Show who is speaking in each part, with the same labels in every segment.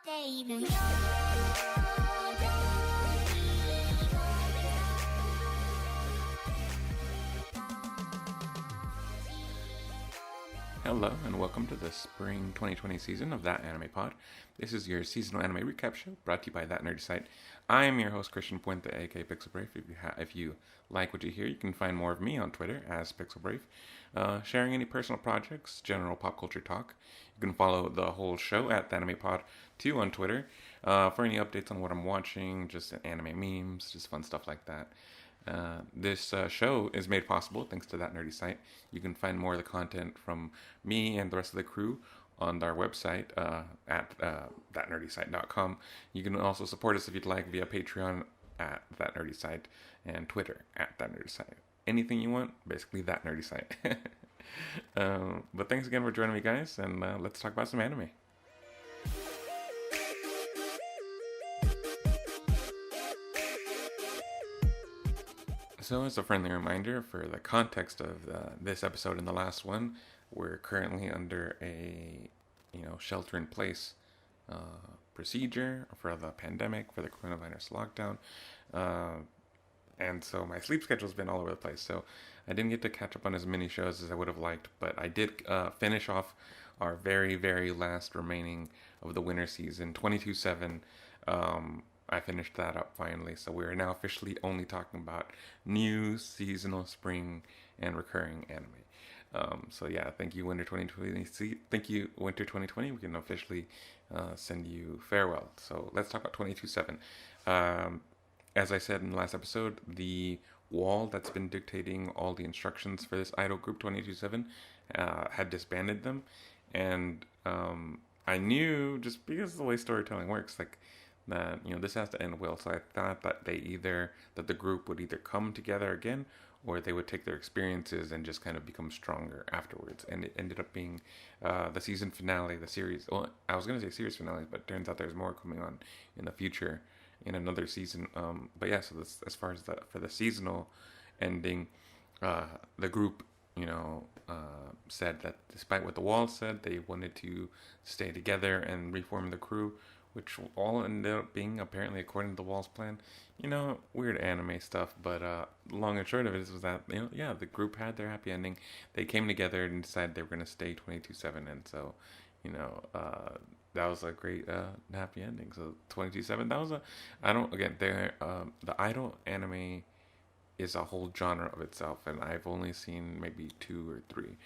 Speaker 1: ているよ
Speaker 2: Hello and welcome to the spring 2020 season of That Anime Pod. This is your seasonal anime recap show brought to you by That Nerdy Site. I am your host Christian Puente, aka Pixel Brave. If you like what you hear, you can find more of me on Twitter as Pixel Brave, sharing any personal projects, general pop culture talk. You can follow the whole show at The Anime Pod 2 on Twitter for any updates on what I'm watching, just anime memes, just fun stuff like that. This show is made possible thanks to That Nerdy Site. You can find more of the content from me and the rest of the crew on our website at thatnerdysite.com. You can also support us if you'd like via Patreon at That Nerdy Site and Twitter at That Nerdy Site. Anything you want, basically That Nerdy Site. But thanks again for joining me, guys, and let's talk about some anime. So, as a friendly reminder for the context of this episode and the last one, we're currently under a shelter-in-place procedure for the pandemic, for the coronavirus lockdown, and so my sleep schedule's been all over the place. So I didn't get to catch up on as many shows as I would have liked, but I did finish off our very, very last remaining of the winter season, 22/7. I finished that up finally, so we are now officially only talking about new seasonal spring and recurring anime. So yeah, thank you Winter 2020. Thank you Winter 2020. We can officially send you farewell. So let's talk about 22/7. As I said in the last episode, the wall that's been dictating all the instructions for this idol group 22/7 had disbanded them, and I knew, just because of the way storytelling works, like that this has to end well. So I thought that that the group would either come together again, or they would take their experiences and just kind of become stronger afterwards. And it ended up being the season finale, the series. Well, I was gonna say series finale, but it turns out there's more coming on in the future in another season. But yeah, so this, as far as for the seasonal ending, the group said that despite what the wall said, they wanted to stay together and reform the crew, which all ended up being, apparently, according to the Wall's plan, weird anime stuff. But long and short of it is that, the group had their happy ending. They came together and decided they were going to stay 22/7. And so, that was a great happy ending. So 22/7, that was the idol anime is a whole genre of itself. And I've only seen maybe 2 or 3.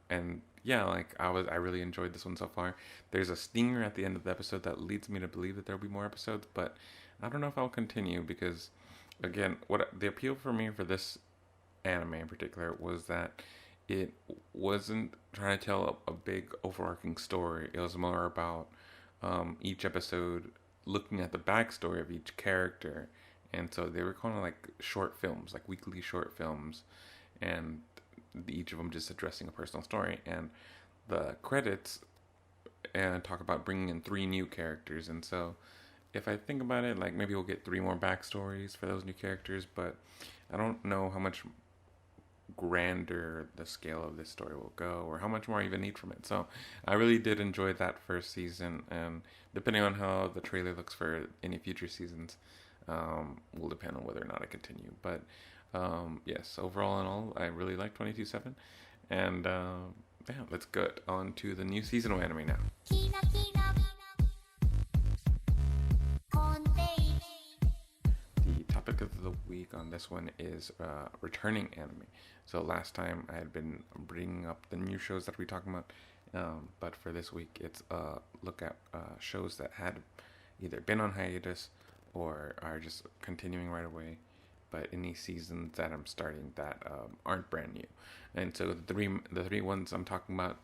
Speaker 2: And yeah, I really enjoyed this one so far. There's a stinger at the end of the episode that leads me to believe that there'll be more episodes, but I don't know if I'll continue because, again, what the appeal for me for this anime in particular was that it wasn't trying to tell a big overarching story. It was more about each episode looking at the backstory of each character, and so they were kind of like short films, like weekly short films, and each of them just addressing a personal story. And the credits talk about bringing in 3 new characters, and so if I think about it, like, maybe we'll get 3 more backstories for those new characters, but I don't know how much grander the scale of this story will go, or how much more I even need from it. So I really did enjoy that first season, and depending on how the trailer looks for any future seasons, will depend on whether or not I continue. But yes, overall in all, I really like 22/7, and yeah, let's get on to the new seasonal anime now.
Speaker 1: キラキラ飛んでいる
Speaker 2: The topic of the week on this one is returning anime. So last time I had been bringing up the new shows that we talking about, but for this week it's a look at shows that had either been on hiatus or are just continuing right away, but any seasons that I'm starting that aren't brand new. And so the three ones I'm talking about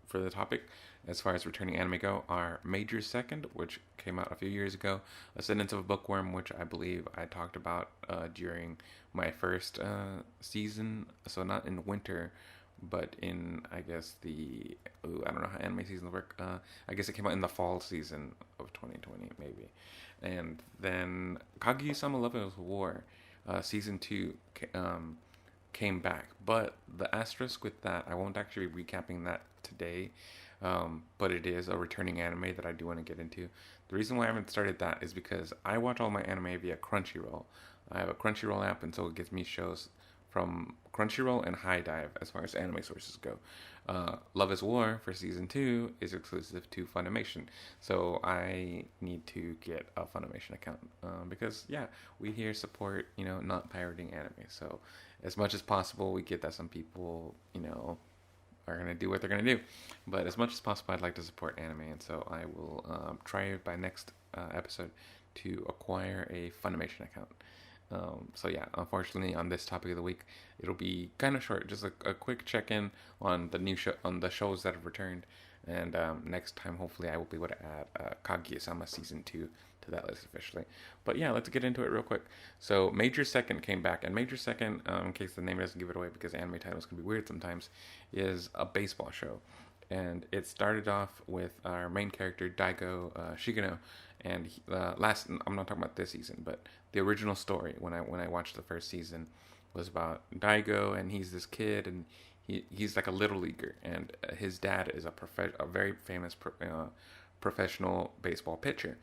Speaker 2: for the topic, as far as returning anime go, are Major Second, which came out a few years ago, Ascendance of a Bookworm, which I believe I talked about during my first season, so not in winter, but in, I guess, I don't know how anime seasons work. I guess it came out in the fall season of 2020, maybe. And then Kaguya-sama Love War, season 2, came back. But the asterisk with that, I won't actually be recapping that today. but it is a returning anime that I do want to get into. The reason why I haven't started that is because I watch all my anime via Crunchyroll. I have a Crunchyroll app, and so it gives me shows from Crunchyroll and High Dive as far as anime sources go. Love is War for season 2 is exclusive to Funimation, so I need to get a Funimation account because yeah, we here support not pirating anime. So as much as possible, we get that some people are gonna do what they're gonna do, but as much as possible, I'd like to support anime, and so I will try by next episode to acquire a Funimation account. So yeah, unfortunately, on this topic of the week, it'll be kind of short, just a quick check-in on the new show, on the shows that have returned, and next time, hopefully, I will be able to add Kaguya-sama season 2 to that list officially. But yeah, let's get into it real quick. So Major Second came back, and Major Second, in case the name doesn't give it away, because anime titles can be weird sometimes, is a baseball show. And it started off with our main character Daigo Shigeno, and I'm not talking about this season, but the original story when I watched the first season was about Daigo, and he's this kid, and he's like a little leaguer, and his dad is a very famous professional baseball pitcher.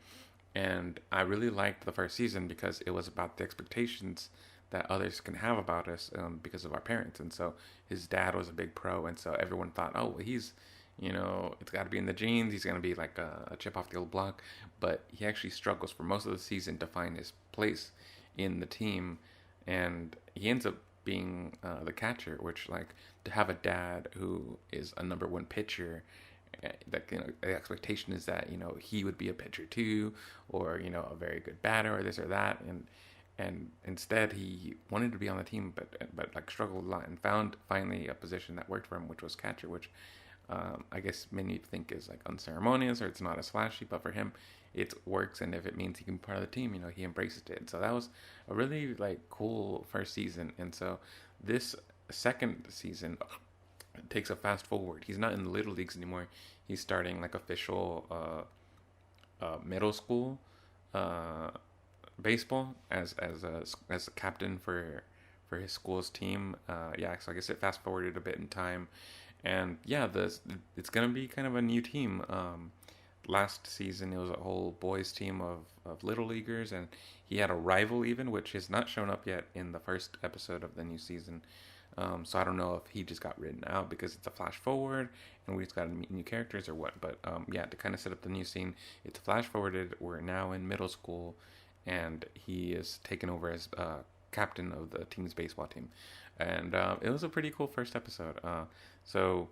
Speaker 2: And I really liked the first season because it was about the expectations that others can have about us because of our parents. And so his dad was a big pro, and so everyone thought, oh, well, he's, it's got to be in the genes. He's going to be like a chip off the old block. But he actually struggles for most of the season to find his place in the team, and he ends up being the catcher, which, like, to have a dad who is a number one pitcher, that the expectation is that he would be a pitcher too, or a very good batter, or this or that, and instead he wanted to be on the team, but like struggled a lot and found finally a position that worked for him, which was catcher, which I guess many think is like unceremonious or it's not as flashy, but for him it works, and if it means he can be part of the team, he embraces it. So that was a really like cool first season, and so this second season takes a fast forward. He's not in the little leagues anymore. He's starting like official middle school baseball as a captain for his school's team. Yeah, so I guess it fast forwarded a bit in time, and yeah, it's gonna be kind of a new team. Last season it was a whole boys team of little leaguers, and he had a rival even, which has not shown up yet in the first episode of the new season. So I don't know if he just got written out because it's a flash forward and we just got to meet new characters or what. But yeah, to kind of set up the new scene, it's flash forwarded. We're now in middle school, and he is taken over as captain of the team's baseball team. And it was a pretty cool first episode. So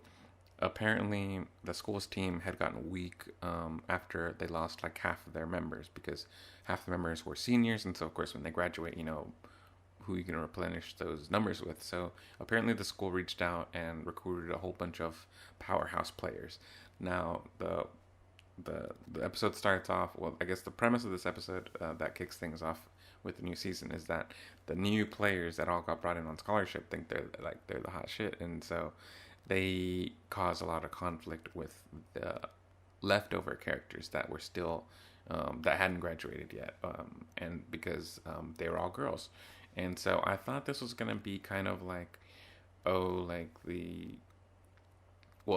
Speaker 2: apparently the school's team had gotten weak after they lost like half of their members, because half the members were seniors, and so of course when they graduate, who you can replenish those numbers with. So apparently the school reached out and recruited a whole bunch of powerhouse players. Now the episode starts off, well, I guess the premise of this episode that kicks things off with the new season is that the new players that all got brought in on scholarship think they're the hot shit, and so they cause a lot of conflict with the leftover characters that were still that hadn't graduated yet, and because they were all girls. And so I thought this was going to be kind of like, well,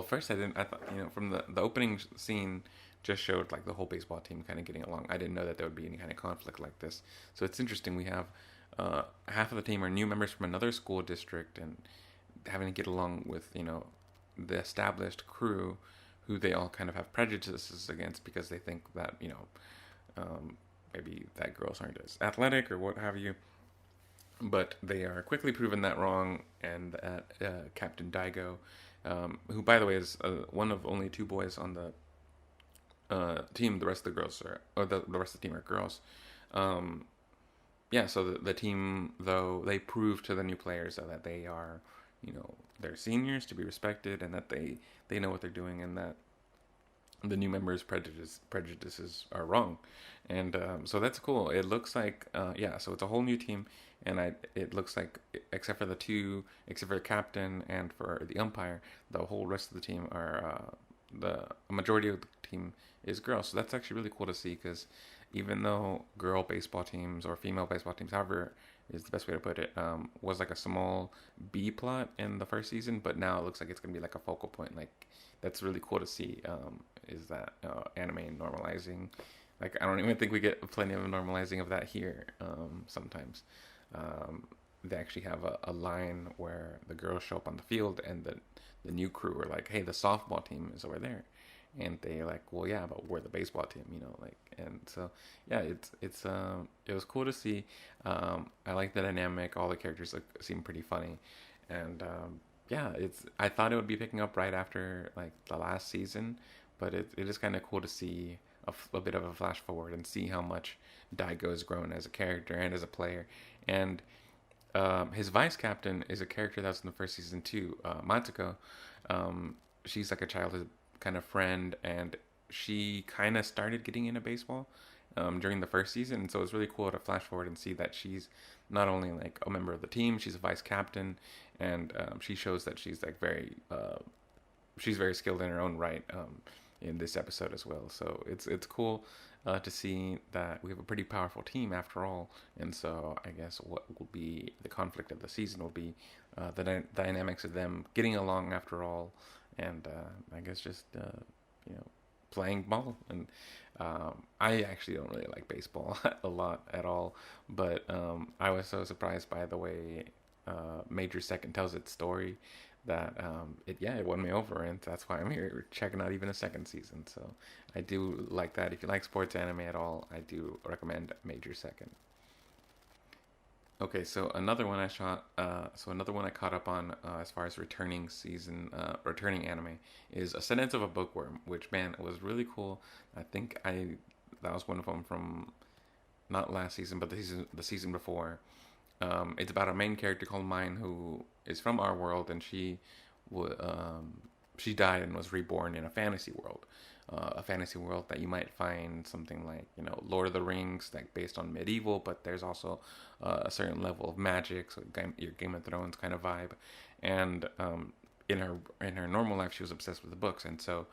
Speaker 2: first I thought, from the opening scene just showed like the whole baseball team kind of getting along. I didn't know that there would be any kind of conflict like this. So it's interesting. We have half of the team are new members from another school district and having to get along with, the established crew who they all kind of have prejudices against because they think that, maybe that girls aren't as athletic or what have you. But they are quickly proven that wrong, and that Captain Daigo, who, by the way, is one of only two boys on the team. The rest of the girls the rest of the team are girls. Yeah, so the team, though, they prove to the new players that they are, they're seniors to be respected, and that they know what they're doing, and that the new members' prejudices are wrong. And so that's cool. It looks like, so it's a whole new team. And it looks like, except for the captain and for the umpire, the whole rest of the team are, the majority of the team is girls. So that's actually really cool to see, because even though girl baseball teams or female baseball teams, however is the best way to put it. Was like a small B plot in the first season, but now it looks like it's gonna be like a focal point. Like that's really cool to see. Is that anime normalizing? Like I don't even think we get plenty of normalizing of that here. Sometimes they actually have a line where the girls show up on the field and the new crew are like, "Hey, the softball team is over there," and they like, "Well, yeah, but we're the baseball team," like, and so yeah, it was cool to see. I like the dynamic. All the characters seem pretty funny, and yeah, I thought it would be picking up right after like the last season, but it is kind of cool to see a bit of a flash forward and see how much Daigo has grown as a character and as a player, and his vice captain is a character that's in the first season too, Matsuko. She's like a childhood kind of friend, and she kind of started getting into baseball during the first season. So it's really cool to flash forward and see that she's not only like a member of the team, she's a vice captain, and she shows that she's very skilled in her own right in this episode as well. So it's cool to see that we have a pretty powerful team after all. And so I guess what will be the conflict of the season will be the dynamics of them getting along after all, and I guess just playing ball. And I actually don't really like baseball a lot at all, but I was so surprised by the way Major Second tells its story that it won me over, and that's why I'm here checking out even a second season. So I do like that. If you like sports anime at all, I do recommend Major Second. Okay, so another one I caught up on as far as returning anime is Ascendance of a Bookworm, which man was really cool. I think that was one of them from not last season, but the season before. It's about a main character called Mine who is from our world, and she died and was reborn in a fantasy world that you might find something like Lord of the Rings, like based on medieval, but there's also a certain level of magic, so your Game of Thrones kind of vibe. And in her normal life, she was obsessed with the books, and so,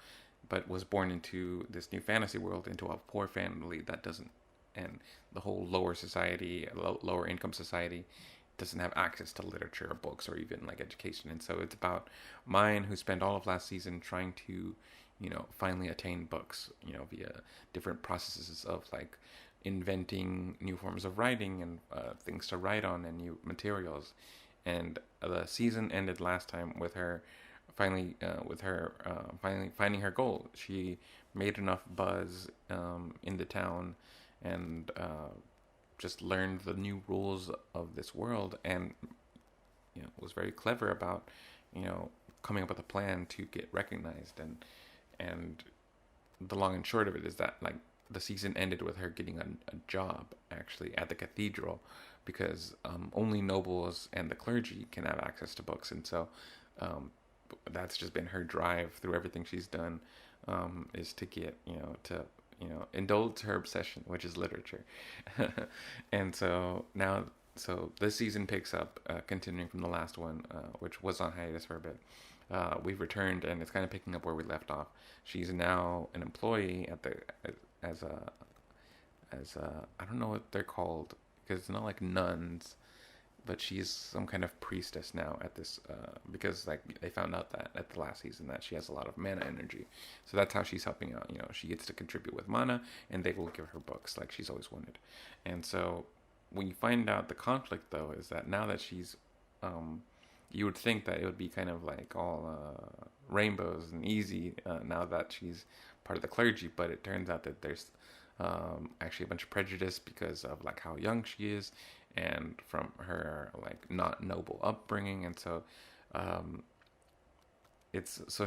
Speaker 2: but was born into this new fantasy world, into a poor family that doesn't, and the whole lower income society doesn't have access to literature or books or even like education. And so it's about Mine, who spent all of last season trying to finally attain books via different processes of like inventing new forms of writing and things to write on and new materials. And the season ended last time with her finally finding her goal. She made enough buzz in the town and just learned the new rules of this world, and was very clever about coming up with a plan to get recognized. And the long and short of it is that like the season ended with her getting a job actually at the cathedral, because only nobles and the clergy can have access to books. And so that's just been her drive through everything she's done, is to get to indulge her obsession, which is literature. And so this season picks up, continuing from the last one, which was on hiatus for a bit. We've returned, and it's kind of picking up where we left off. She's now an employee as a I don't know what they're called, because it's not like nuns, but she's some kind of priestess now at this, because like they found out that at the last season that she has a lot of mana energy, so that's how she's helping out. She gets to contribute with mana, and they will give her books like she's always wanted. And so when you find out the conflict, though, is that now that she's you would think that it would be kind of like all rainbows and easy now that she's part of the clergy, but it turns out that there's actually a bunch of prejudice because of like how young she is and from her like not noble upbringing. And so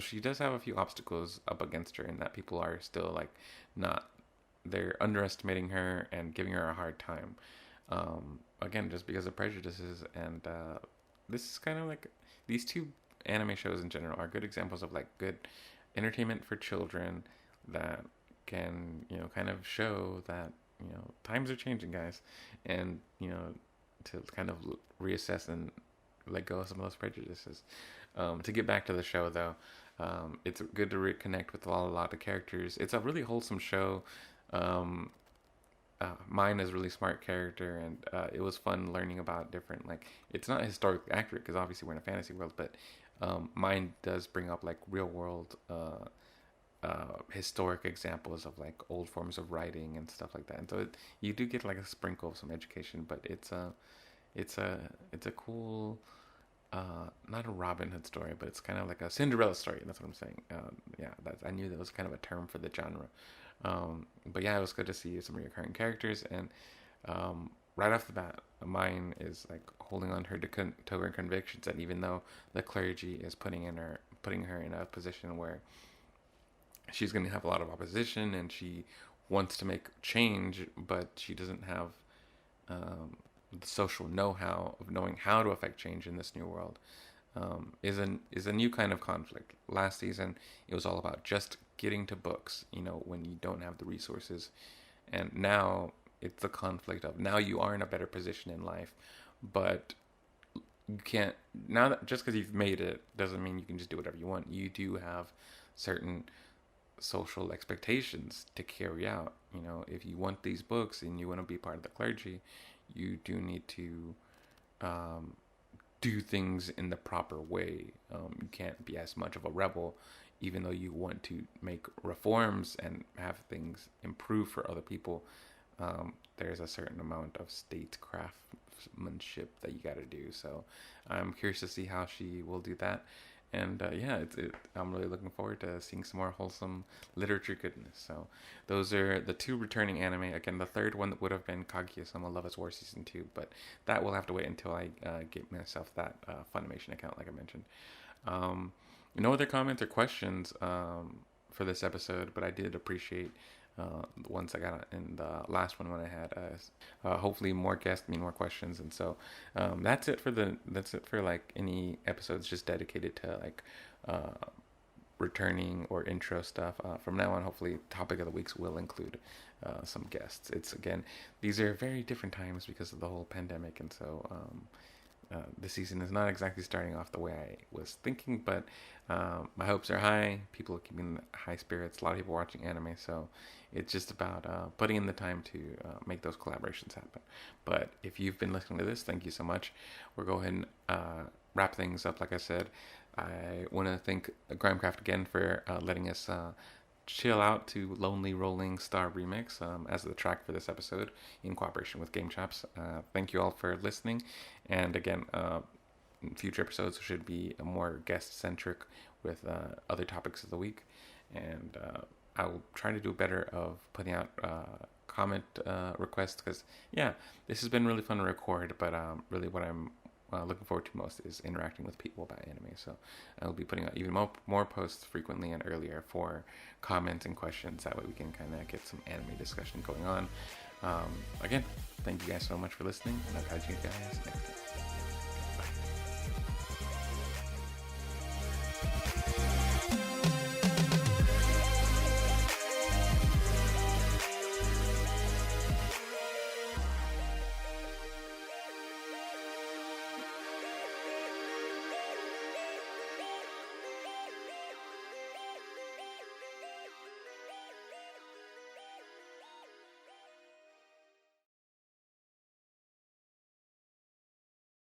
Speaker 2: she does have a few obstacles up against her, in that people are still like they're underestimating her and giving her a hard time, again just because of prejudices. And this is kind of like, these two anime shows in general are good examples of like good entertainment for children that can kind of show that times are changing, guys, and to kind of reassess and let go of some of those prejudices. To get back to the show, though, it's good to reconnect with a lot of characters. It's a really wholesome show. Mine is a really smart character, and it was fun learning about different, like, it's not historically accurate because obviously we're in a fantasy world, but mine does bring up like real world historic examples of like old forms of writing and stuff like that. And so you do get like a sprinkle of some education, but it's a cool, not a Robin Hood story, but it's kind of like a Cinderella story. That's what I'm saying. Yeah, I knew that was kind of a term for the genre. But yeah, it was good to see some recurring characters, and right off the bat, mine is like holding on to her convictions, and even though the clergy is putting her in a position where she's going to have a lot of opposition, and she wants to make change, but she doesn't have the social know-how of knowing how to affect change in this new world, is a new kind of conflict. Last season, it was all about just getting to books, when you don't have the resources, and now it's the conflict of now you are in a better position in life, but you can't now that just because you've made it doesn't mean you can just do whatever you want. You do have certain social expectations to carry out. If you want these books and you want to be part of the clergy, you do need to do things in the proper way. You can't be as much of a rebel, even though you want to make reforms and have things improve for other people. There's a certain amount of statecraftsmanship that you got to do. So I'm curious to see how she will do that. And yeah, I'm really looking forward to seeing some more wholesome literature goodness. So those are the two returning anime. Again, the third one would have been Kaguya-sama Love is War Season 2, but that will have to wait until I get myself that Funimation account, like I mentioned. No other comments or questions for this episode, but I did appreciate the ones I got in the last one when I had hopefully more guests mean more questions. And so that's it for like any episodes just dedicated to like returning or intro stuff. From now on, hopefully topic of the weeks will include some guests. These are very different times because of the whole pandemic, and so the season is not exactly starting off the way I was thinking, but my hopes are high. People are keeping high spirits. A lot of people watching anime, so it's just about putting in the time to make those collaborations happen. But if you've been listening to this, thank you so much. We'll go ahead and wrap things up. Like I said, I want to thank Grimecraft again for letting us chill out to Lonely Rolling Star Remix as the track for this episode in cooperation with Game Chops. Thank you all for listening, and again, future episodes should be more guest-centric with other topics of the week, and I will try to do better of putting out comment requests, because yeah, this has been really fun to record, but really what I'm looking forward to most is interacting with people about anime. So I will be putting out even more posts frequently and earlier for comments and questions. That way we can kind of get some anime discussion going on. Again, thank you guys so much for listening, and I'll catch you guys next time.